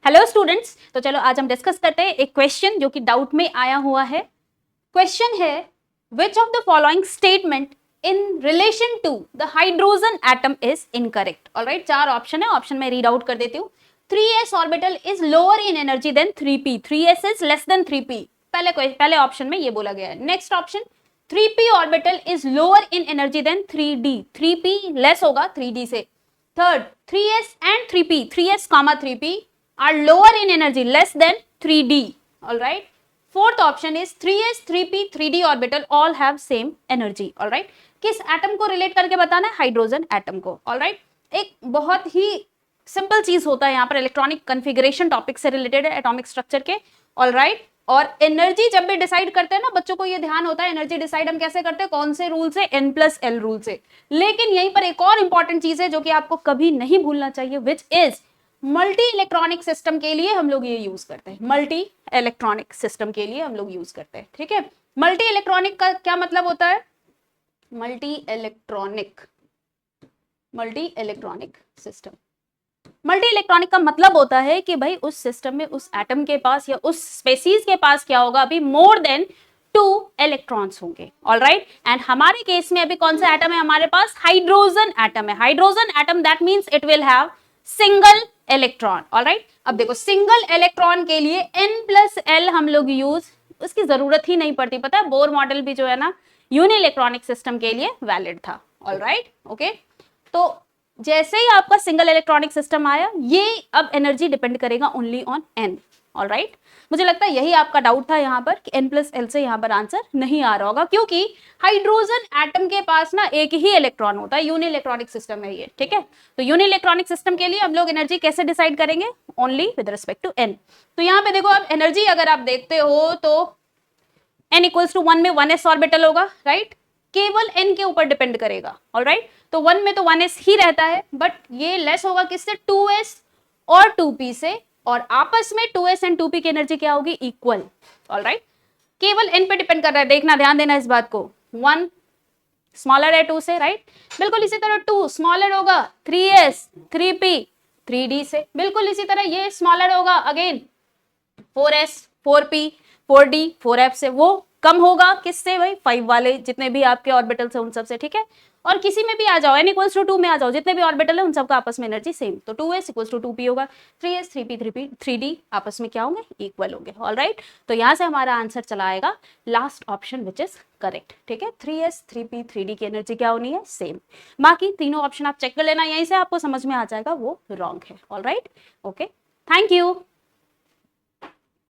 Hello students, तो चलो आज हम डिस्कस करते हैं एक क्वेश्चन जो कि डाउट में आया हुआ है। क्वेश्चन है which of the following statement in relation to the hydrogen atom is incorrect. Alright, चार ऑप्शन है, ऑप्शन में रीड आउट कर देती हूँ। 3s orbital is lower in energy than 3p, 3s is less than 3p। पहले option में ये बोला गया है। Next option 3p orbital is lower in energy than 3d, 3p लेस होगा 3d से। Third 3s and 3p, 3s comma 3p are lower in energy less than 3d. All right. Fourth option is 3s 3p 3d orbital all have same energy. All right. किस atom को relate करके बताना है? Hydrogen atom को। All right. एक बहुत ही simple चीज होता है यहाँ पर, इलेक्ट्रॉनिक कन्फिगरेशन टॉपिक से रिलेटेड है, एटॉमिक स्ट्रक्चर के। All right. और एनर्जी जब भी डिसाइड करते हैं ना, बच्चों को ये ध्यान होता है एनर्जी डिसाइड हम कैसे करते हैं, कौन से रूल से, n+l रूल से। लेकिन यहीं पर एक और इंपॉर्टेंट चीज है जो कि आपको कभी नहीं भूलना चाहिए, which is multi electronic system के लिए हम लोग ये यूज करते हैं। मल्टी इलेक्ट्रॉनिक सिस्टम के लिए हम लोग यूज करते हैं। ठीक है, मल्टी इलेक्ट्रॉनिक का क्या मतलब होता है? Multi electronic system, multi electronic का मतलब होता है कि भाई उस सिस्टम में, उस एटम के पास या उस स्पेसीज के पास क्या होगा, अभी मोर देन 2 इलेक्ट्रॉन्स होंगे। ऑलराइट, एंड हमारे केस में अभी कौन सा एटम है हमारे पास? हाइड्रोजन एटम है। Hydrogen atom that means it will have single electron. Alright, अब देखो सिंगल इलेक्ट्रॉन के लिए n+l हम लोग यूज, उसकी जरूरत ही नहीं पड़ती। पता है बोर मॉडल भी जो है ना यूनि इलेक्ट्रॉनिक सिस्टम के लिए वैलिड था। Alright, okay. तो जैसे ही आपका सिंगल इलेक्ट्रॉनिक सिस्टम आया, ये अब एनर्जी डिपेंड करेगा ओनली ऑन n। ऑलराइट, मुझे लगता है यही आपका डाउट था यहाँ पर कि n+l से यहाँ पर आंसर नहीं आ रहा होगा, क्योंकि हाइड्रोजन एटम के पास ना एक ही इलेक्ट्रॉन होता है, यूनि इलेक्ट्रॉनिक सिस्टम है ये। ठीक है, तो यूनि इलेक्ट्रॉनिक सिस्टम के लिए हम लोग एनर्जी कैसे डिसाइड करेंगे? Only with respect to n। तो यहाँ पे देखो, अब एनर्जी अगर आप देखते हो तो n = 1 में 1s ऑर्बिटल होगा। राइट, केवल n के ऊपर डिपेंड करेगा। ऑलराइट, तो 1 में तो 1s ही रहता है, बट ये लेस होगा किससे? 2s और 2p से, और आपस में 2s एंड 2p की एनर्जी क्या होगी? इक्वल। ऑलराइट, केवल n पे डिपेंड कर रहा है, देखना, ध्यान देना इस बात को। 1 स्मॉलर है 2 से। राइट, बिल्कुल इसी तरह 2 स्मॉलर होगा 3s 3p 3d से। बिल्कुल इसी तरह ये स्मॉलर होगा again 4s 4p 4d 4f से। वो कम होगा किससे भाई? 5 वाले जितने भी आपके ऑर्बिटल्स हैं उन सब से। ठीक है, और किसी में भी आ जाओ, n = 2 में आ जाओ, जितने भी ऑर्बिटल है उन सबका आपस में एनर्जी सेम। तो 2s = 2p होगा, 3s 3p 3p 3d आपस में क्या होंगे? इक्वल होंगे। ऑलराइट, तो यहां से हमारा आंसर चला आएगा last option which is correct. ठीक है, 3s 3p 3d की एनर्जी क्या होनी है? सेम। बाकी तीनों ऑप्शन आप चेक कर लेना, यहीं से आपको समझ में आ जाएगा वो रॉन्ग है। Alright, okay, thank you.